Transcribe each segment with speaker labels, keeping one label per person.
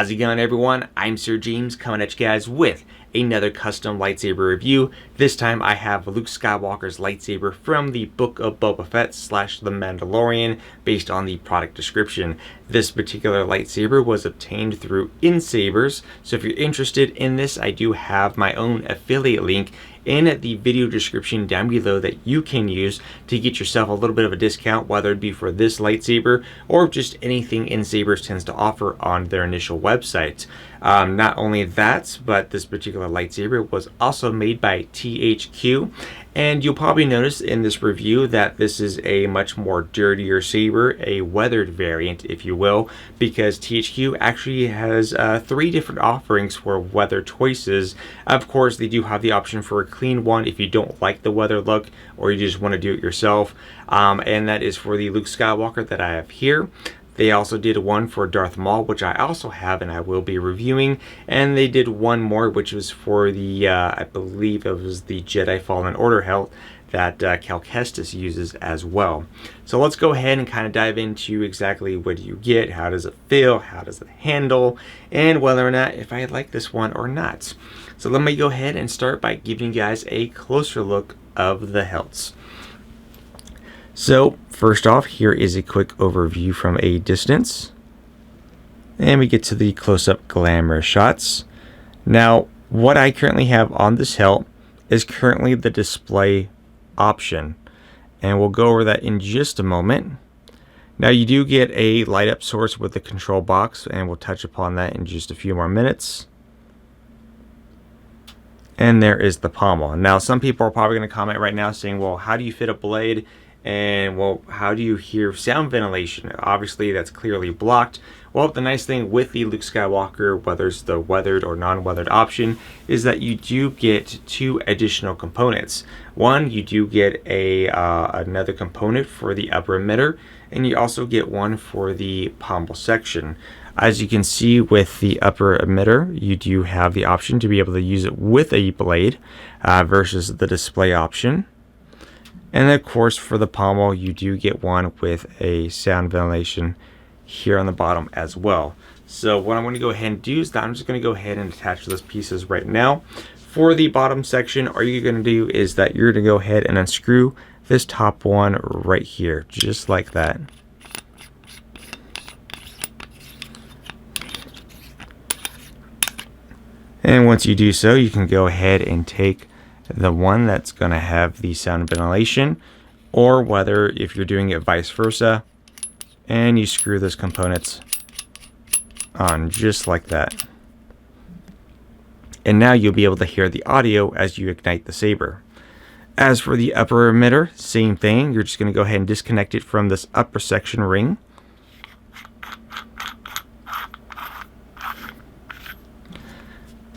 Speaker 1: How's it going, everyone? I'm Sir James coming at you guys with another custom lightsaber review. This time I have Luke Skywalker's lightsaber from the Book of Boba Fett / The Mandalorian based on the product description. This particular lightsaber was obtained through NSabers, so if you're interested in this, I do have my own affiliate link in the video description down below that you can use to get yourself a little bit of a discount, whether it be for this lightsaber or just anything NSabers tends to offer on their initial website. Not only that, but this particular lightsaber was also made by TXQ, and you'll probably notice in this review that this is a much more dirtier saber, a weathered variant if you will, because TXQ actually has 3 different offerings for weather choices. Of course, they do have the option for a clean one if you don't like the weather look or you just want to do it yourself, and that is for the Luke Skywalker that I have here. They also did one for Darth Maul, which I also have and I will be reviewing. And they did one more, which was for the, I believe it was the Jedi Fallen Order hilt that Cal Kestis uses as well. So let's go ahead and kind of dive into exactly what do you get, how does it feel, how does it handle, and whether or not if I like this one or not. So let me go ahead and start by giving you guys a closer look of the hilts. So first off, here is a quick overview from a distance, and we get to the close-up glamorous shots. Now what I currently have on this hilt is currently the display option, and we'll go over that in just a moment. Now you do get a light up source with the control box, and we'll touch upon that in just a few more minutes. And there is the pommel. Now some people are probably going to comment right now saying, well, how do you fit a blade? And well, how do you hear sound ventilation? Obviously that's clearly blocked. Well, the nice thing with the Luke Skywalker, whether it's the weathered or non-weathered option, is that you do get 2 additional components. One, you do get another component for the upper emitter, and you also get one for the pommel section. As you can see with the upper emitter, you do have the option to be able to use it with a blade versus the display option. And of course for the pommel, you do get one with a sound ventilation here on the bottom as well. So what I'm going to go ahead and do is that I'm just going to go ahead and attach those pieces right now. For the bottom section, all you're going to do is that you're going to go ahead and unscrew this top one right here, just like that. And once you do so, you can go ahead and take the one that's going to have the sound ventilation, or whether if you're doing it vice versa, and you screw those components on just like that. And now you'll be able to hear the audio as you ignite the saber. As for the upper emitter, same thing. You're just going to go ahead and disconnect it from this upper section ring.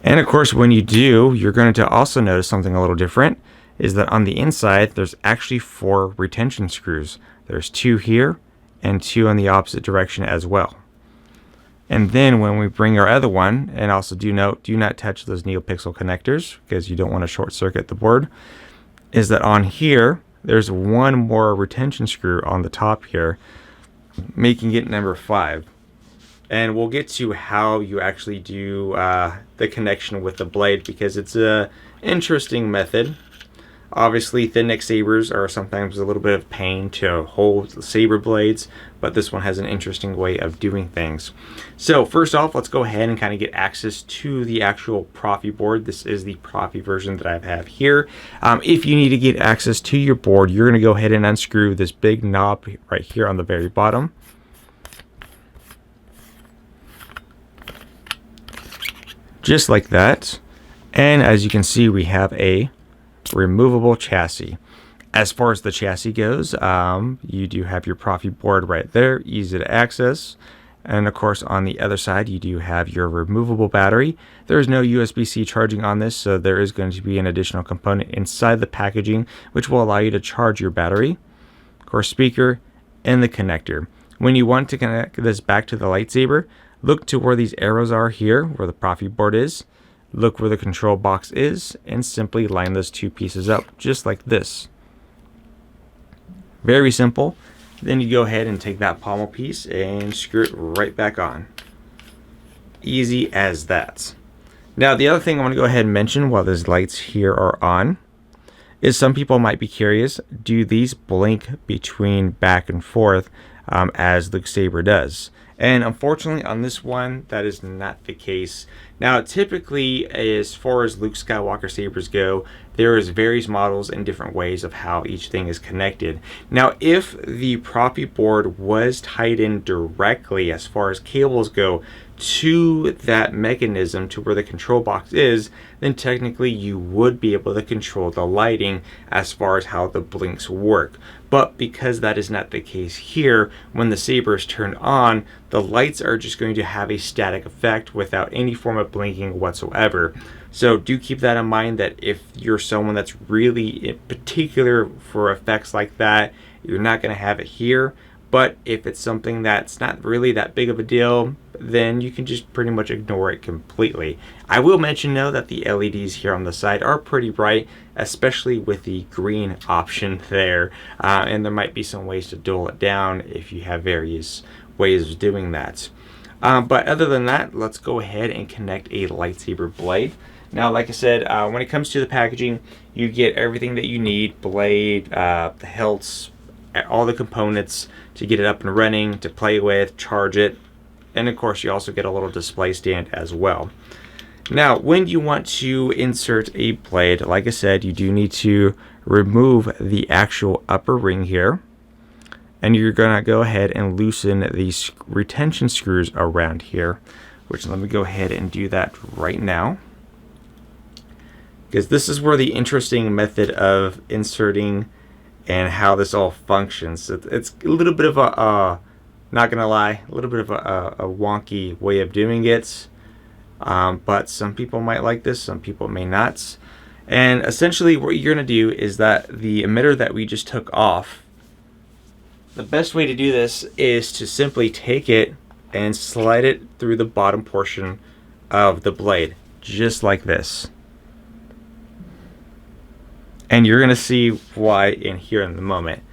Speaker 1: And of course, when you do, you're going to also notice something a little different, is that on the inside, there's actually 4 retention screws. There's 2 here and 2 on the opposite direction as well. And then when we bring our other one, and also do note, do not touch those NeoPixel connectors because you don't want to short circuit the board, is that on here, there's 1 more retention screw on the top here, making it number 5. And we'll get to how you actually do the connection with the blade, because it's a interesting method. Obviously, thin neck sabers are sometimes a little bit of pain to hold the saber blades, but this one has an interesting way of doing things. So first off, let's go ahead and kind of get access to the actual Profi board. This is the Profi version that I have here. If you need to get access to your board, you're going to go ahead and unscrew this big knob right here on the very bottom. Just like that. And as you can see, we have a removable chassis. As far as the chassis goes, you do have your Profi board right there, easy to access. And of course on the other side you do have your removable battery. There is no USB-C charging on this, so there is going to be an additional component inside the packaging which will allow you to charge your battery. Of course, speaker and the connector. When you want to connect this back to the lightsaber, look to where these arrows are here, where the Profi board is. Look where the control box is, and simply line those 2 pieces up, just like this. Very simple. Then you go ahead and take that pommel piece and screw it right back on. Easy as that. Now, the other thing I want to go ahead and mention while these lights here are on is some people might be curious, do these blink between back and forth as Luke's saber does? And unfortunately on this one, that is not the case. Now, typically, as far as Luke Skywalker sabers go, there is various models and different ways of how each thing is connected. Now, if the proppy board was tied in directly as far as cables go to that mechanism to where the control box is, then technically you would be able to control the lighting as far as how the blinks work. But because that is not the case here, when the saber is turned on, the lights are just going to have a static effect without any form of blinking whatsoever. So do keep that in mind, that if you're someone that's really in particular for effects like that, you're not going to have it here. But if it's something that's not really that big of a deal, then you can just pretty much ignore it completely. I will mention though that the LEDs here on the side are pretty bright, especially with the green option there. And there might be some ways to dull it down if you have various ways of doing that. But other than that, let's go ahead and connect a lightsaber blade. Now, like I said, when it comes to the packaging, you get everything that you need: blade, the hilts, all the components to get it up and running, to play with, charge it, and of course you also get a little display stand as well. Now, when you want to insert a blade, like I said, you do need to remove the actual upper ring here, and you're gonna go ahead and loosen these retention screws around here, which let me go ahead and do that right now, because this is where the interesting method of inserting and how this all functions. It's a little bit of a, not gonna lie, a little bit of a wonky way of doing it, but some people might like this, some people may not. And essentially what you're gonna do is that the emitter that we just took off, the best way to do this is to simply take it and slide it through the bottom portion of the blade, just like this. And you're going to see why in here in the moment.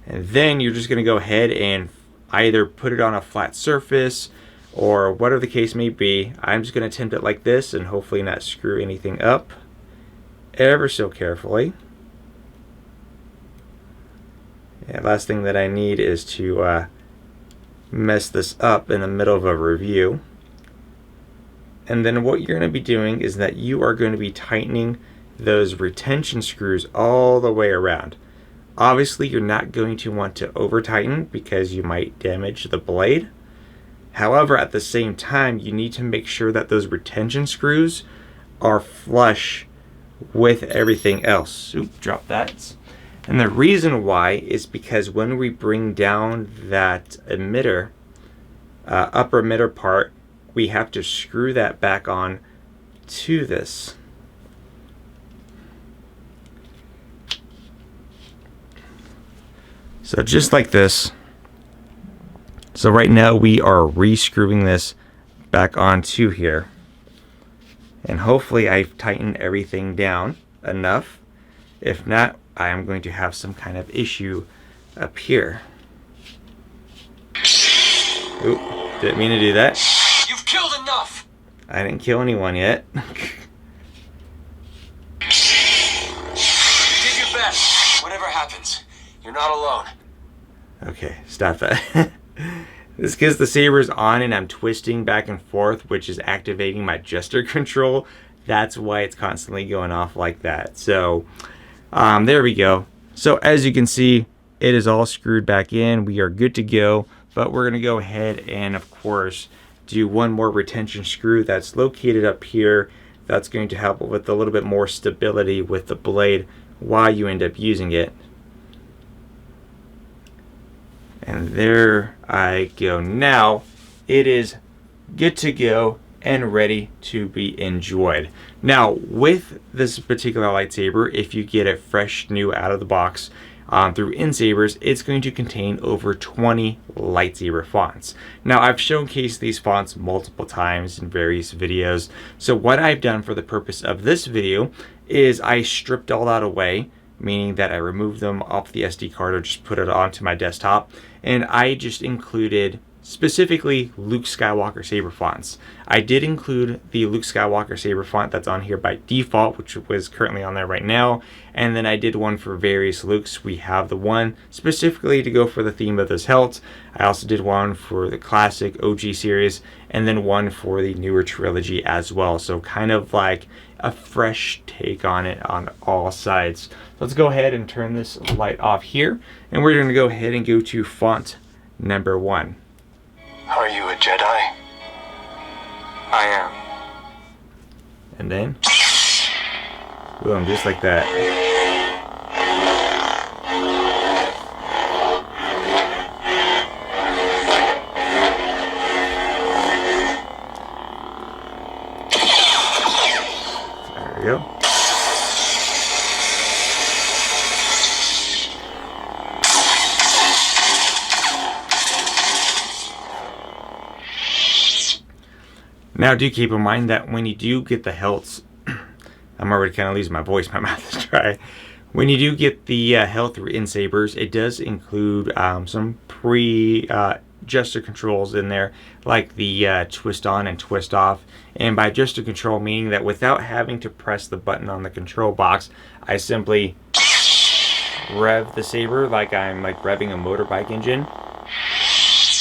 Speaker 1: And then you're just going to go ahead and either put it on a flat surface or whatever the case may be. I'm just going to attempt it like this and hopefully not screw anything up ever so carefully. Yeah, last thing that I need is to mess this up in the middle of a review. And then what you're going to be doing is that you are going to be tightening those retention screws all the way around. Obviously, you're not going to want to over tighten because you might damage the blade. However, at the same time, you need to make sure that those retention screws are flush with everything else. Oop, drop that. And the reason why is because when we bring down that emitter, upper emitter part, we have to screw that back on to this. So just like this. So right now we are re-screwing this back onto here. And hopefully I've tightened everything down enough. If not, I am going to have some kind of issue up here. Oop, didn't mean to do that.
Speaker 2: You've killed enough!
Speaker 1: I didn't kill anyone yet.
Speaker 2: You did your best. Whatever happens, you're not alone.
Speaker 1: Okay, stop that. This is because the saber's on and I'm twisting back and forth, which is activating my gesture control. That's why it's constantly going off like that. So there we go. So as you can see, it is all screwed back in. We are good to go, but we're gonna go ahead and of course do one more retention screw that's located up here. That's going to help with a little bit more stability with the blade while you end up using it. And there I go. Now it is good to go and ready to be enjoyed. Now with this particular lightsaber, if you get it fresh new out of the box through NSabers, it's going to contain over 20 lightsaber fonts. Now I've showcased these fonts multiple times in various videos. So what I've done for the purpose of this video is I stripped all that away, meaning that I removed them off the SD card or just put it onto my desktop, and I just included specifically Luke Skywalker saber fonts. I did include the Luke Skywalker saber font that's on here by default, which was currently on there right now, and then I did one for various Lukes. We have the one specifically to go for the theme of this hilt. I also did one for the classic OG series, and then one for the newer trilogy as well. So kind of like a fresh take on it on all sides. Let's go ahead and turn this light off here, and we're going to go ahead and go to font number 1.
Speaker 2: Are you a Jedi? I am.
Speaker 1: And then, boom, just like that. There we go. Now do keep in mind that when you do get the hilts, I'm already kind of losing my voice, my mouth is dry. When you do get the hilt through NSabers, it does include some gesture controls in there, like the twist on and twist off. And by gesture control, meaning that without having to press the button on the control box, I simply rev the saber like I'm revving a motorbike engine,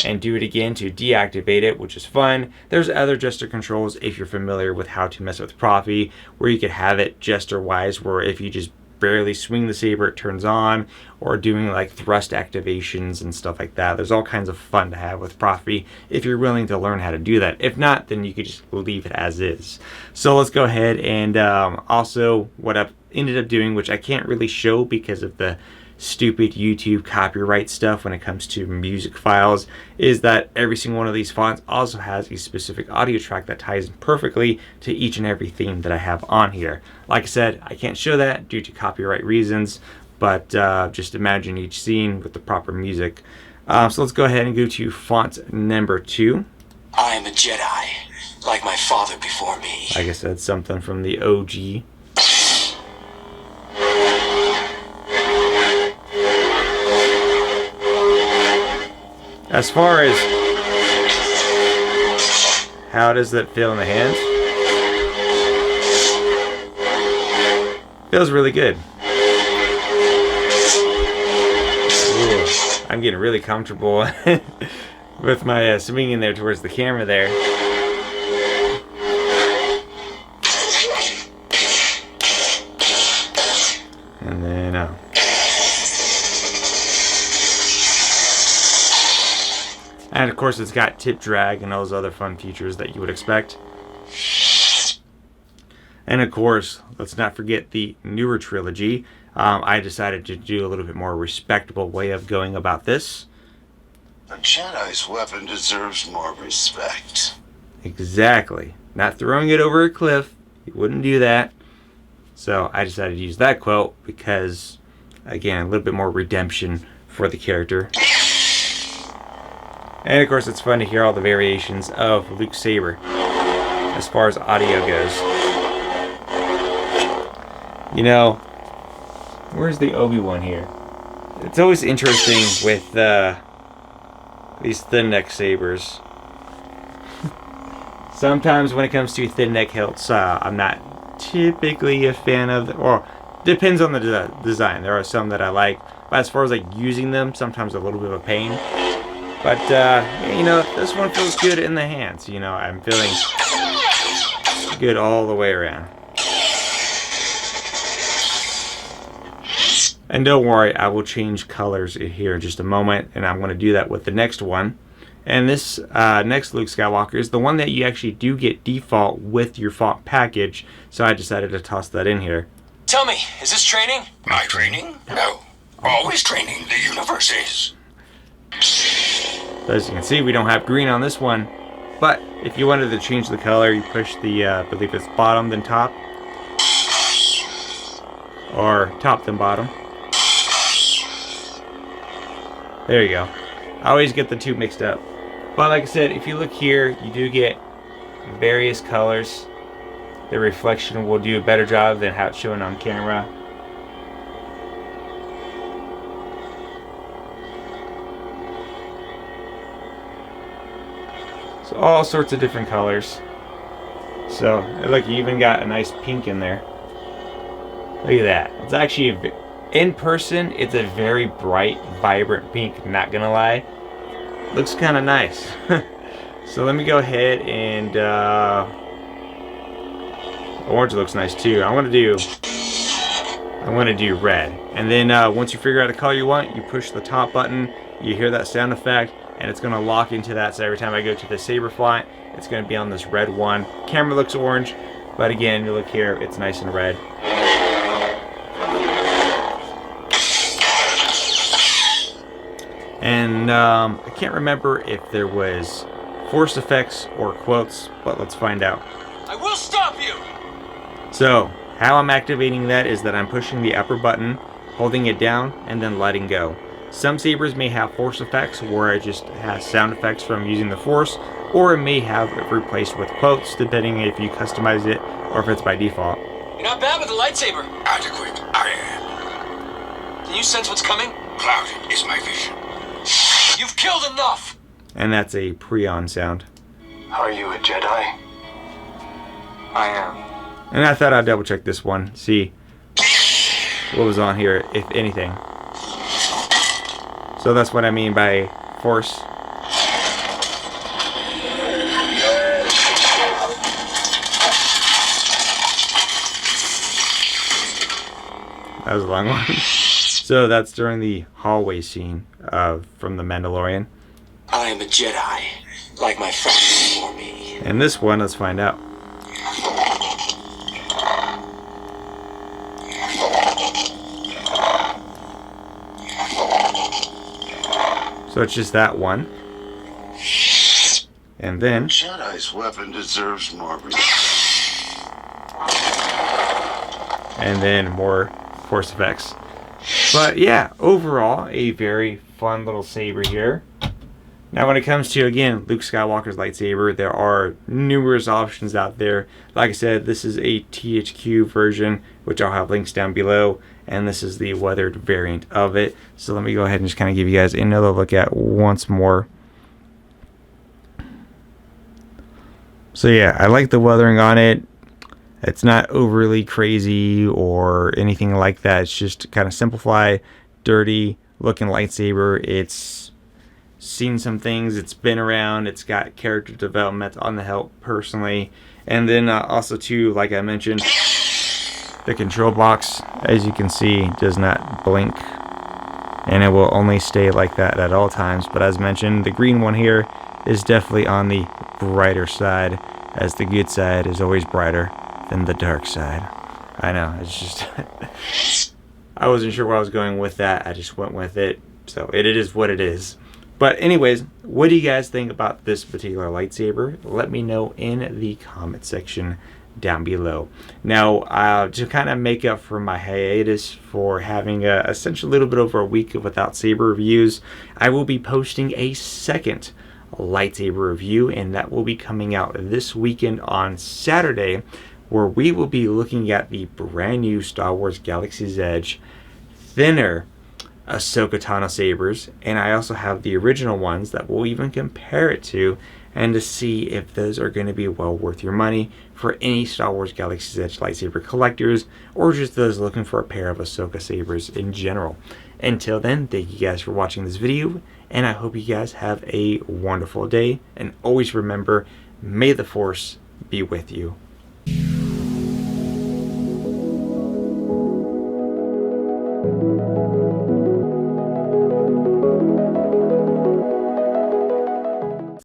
Speaker 1: and do it again to deactivate it, which is fun. There's other gesture controls if you're familiar with how to mess with Profi, where you could have it gesture wise, where if you just barely swing the saber it turns on, or doing like thrust activations and stuff like that. There's all kinds of fun to have with Profi if you're willing to learn how to do that. If not, then you could just leave it as is. So let's go ahead and also what I've ended up doing, which I can't really show because of the stupid YouTube copyright stuff when it comes to music files, is that every single one of these fonts also has a specific audio track that ties in perfectly to each and every theme that I have on here. Like I said, I can't show that due to copyright reasons, but just imagine each scene with the proper music. So let's go ahead and go to font number 2.
Speaker 2: I am a Jedi, like my father before me.
Speaker 1: Like I said, something from the OG. As far as how does that feel in the hands? Feels really good. Ooh, I'm getting really comfortable with my swinging there towards the camera there. And then and of course it's got tip drag and all those other fun features that you would expect. And of course, let's not forget the newer trilogy. I decided to do a little bit more respectable way of going about this.
Speaker 3: A Jedi's weapon deserves more respect.
Speaker 1: Exactly. Not throwing it over a cliff. You wouldn't do that. So I decided to use that quote because, again, a little bit more redemption for the character. And of course it's fun to hear all the variations of Luke's saber as far as audio goes. You know, where's the Obi-Wan here? It's always interesting with these thin neck sabers. Sometimes when it comes to thin neck hilts, I'm not typically a fan of or depends on the design. There are some that I like, but as far as using them, sometimes a little bit of a pain. But, you know, this one feels good in the hands. You know, I'm feeling good all the way around. And don't worry, I will change colors here in just a moment, and I'm going to do that with the next one. And this next Luke Skywalker is the one that you actually do get default with your font package, so I decided to toss that in here.
Speaker 2: Tell me, is this training?
Speaker 3: My training? No. Always training. The universe is.
Speaker 1: So as you can see, we don't have green on this one, but if you wanted to change the color, you push the, I believe it's bottom then top, or top then bottom. There you go. I always get the two mixed up. But like I said, if you look here, you do get various colors. The reflection will do a better job than how it's showing on camera. So all sorts of different colors. So look, you even got a nice pink in there. Look at that. It's actually in person. It's a very bright, vibrant pink. Not gonna lie, looks kind of nice. So let me go ahead and orange looks nice too. I want to do red, and then once you figure out a color you want, you push the top button. You hear that sound effect, and it's gonna lock into that. So every time I go to the saber font, it's gonna be on this red one. Camera looks orange, but again, you look here, it's nice and red. And I can't remember if there was force effects or quotes, but let's find out.
Speaker 2: I will stop you!
Speaker 1: So, how I'm activating that is that I'm pushing the upper button, holding it down, and then letting go. Some sabers may have force effects where it just has sound effects from using the force, or it may have it replaced with quotes, depending if you customize it or if it's by default.
Speaker 2: You're not bad with the lightsaber.
Speaker 3: Adequate, I am.
Speaker 2: Can you sense what's coming?
Speaker 3: Clouded is my vision.
Speaker 2: You've killed enough!
Speaker 1: And that's a Prion sound.
Speaker 2: Are you a Jedi? I am.
Speaker 1: And I thought I'd double check this one, see what was on here, if anything. So that's what I mean by force. That was a long one. So that's during the hallway scene from The Mandalorian.
Speaker 2: I am a Jedi, like my father before me.
Speaker 1: And this one, let's find out. So it's just that one. And then
Speaker 3: Jedi's weapon deserves more respect.
Speaker 1: And then more force effects. But yeah, overall, a very fun little saber here. Now when it comes to, again, Luke Skywalker's lightsaber, there are numerous options out there. Like I said, this is a TXQ version, which I'll have links down below. And this is the weathered variant of it. So let me go ahead and just kind of give you guys another look at once more. So yeah, I like the weathering on it. It's not overly crazy or anything like that. It's just kind of simplified, dirty looking lightsaber. It's seen some things. It's been around. It's got character development on the help personally. And then also too, like I mentioned, the control box, as you can see, does not blink. And it will only stay like that at all times. But as mentioned, the green one here is definitely on the brighter side, as the good side is always brighter than the dark side. I know, it's just I wasn't sure where I was going with that. I just went with it. So it is what it is. But anyways, what do you guys think about this particular lightsaber? Let me know in the comment section down below. Now, to kind of make up for my hiatus for having essentially a little bit over a week without saber reviews, I will be posting a second lightsaber review, and that will be coming out this weekend on Saturday, where we will be looking at the brand new Star Wars Galaxy's Edge thinner Ahsoka Tano sabers, and I also have the original ones that we'll even compare it to, and to see if those are going to be well worth your money for any Star Wars Galaxy's Edge lightsaber collectors, or just those looking for a pair of Ahsoka sabers in general. Until then, thank you guys for watching this video, and I hope you guys have a wonderful day, and always remember, may the Force be with you.